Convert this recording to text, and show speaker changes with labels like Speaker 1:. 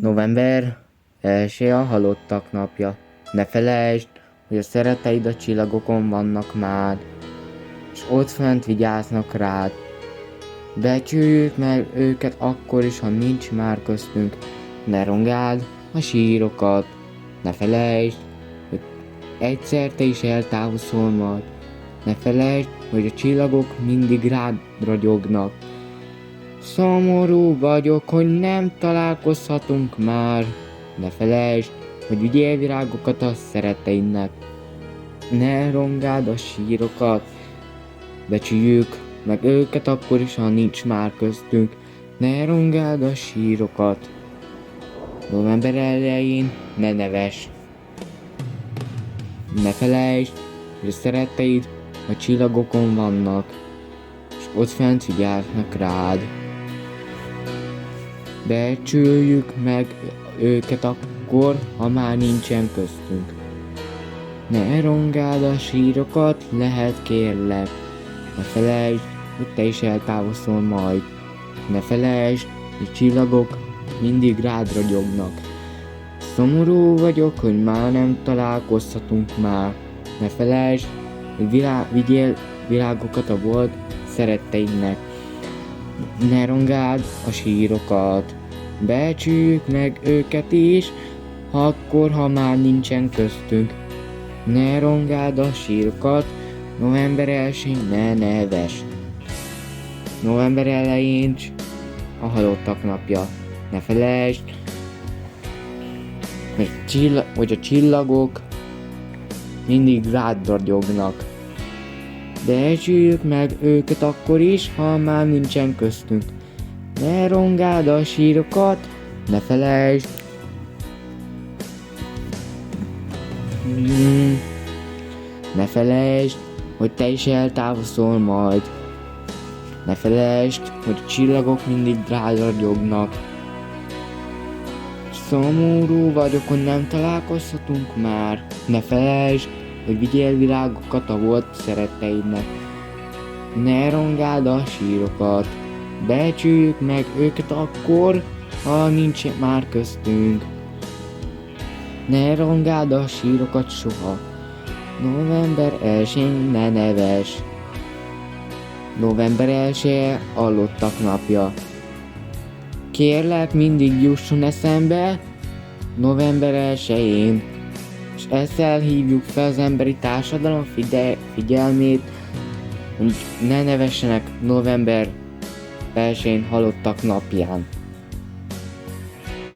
Speaker 1: November 1 a halottak napja. Ne felejtsd, hogy a szeretteid a csillagokon vannak már, és ott fent vigyáznak rád. Becsüljük meg őket akkor is, ha nincs már köztünk. Ne rongáld a sírokat. Ne felejtsd, hogy egyszer te is eltávozol majd. Ne felejtsd, hogy a csillagok mindig rád ragyognak. Szomorú vagyok, hogy nem találkozhatunk már. Ne felejtsd, hogy vigyél virágokat a szeretteidnek. Ne rongáld a sírokat. Becsüljük meg őket akkor is, ha nincs már köztünk. Ne rongáld a sírokat. November elején ne nevess. Ne felejtsd, hogy a szeretteid a csillagokon vannak, és ott fent vigyáznak rád. Becsüljük meg őket akkor, ha már nincsen köztünk. Ne rongáld a sírokat, lehet kérlek. Ne felejtsd, hogy te is eltávozol majd. Ne felejtsd, hogy csillagok mindig rád ragyognak. Szomorú vagyok, hogy már nem találkozhatunk már. Ne felejtsd, hogy vigyél virágokat a volt szeretteidnek. Ne rongáld a sírokat. Becsüljük meg őket is, akkor, ha már nincsen köztünk. Ne rongáld a sírokat, november 1-én ne nevess. November elején a halottak napja. Ne felejtsd, hogy a csillagok mindig rád ragyognak. Becsüljük meg őket akkor is, ha már nincsen köztünk. Ne rongáld a sírokat, ne felejtsd. Ne felejtsd, hogy te is eltávozol majd. Ne felejtsd, hogy a csillagok mindig rád ragyognak. Szomorú vagyok, hogy nem találkozhatunk már. Ne felejtsd, hogy vigyél virágokat a volt szeretteidnek. Ne rongáld a sírokat. Becsüljük meg őket akkor, ha nincs már köztünk. Ne rongáld a sírokat soha. November 1-én ne nevess. November 1 a halottak napja. Kérlek, mindig jusson eszembe november 1-én, és ezzel hívjuk fel az emberi társadalom figyelmét, hogy ne nevessenek november 1-én halottak napján.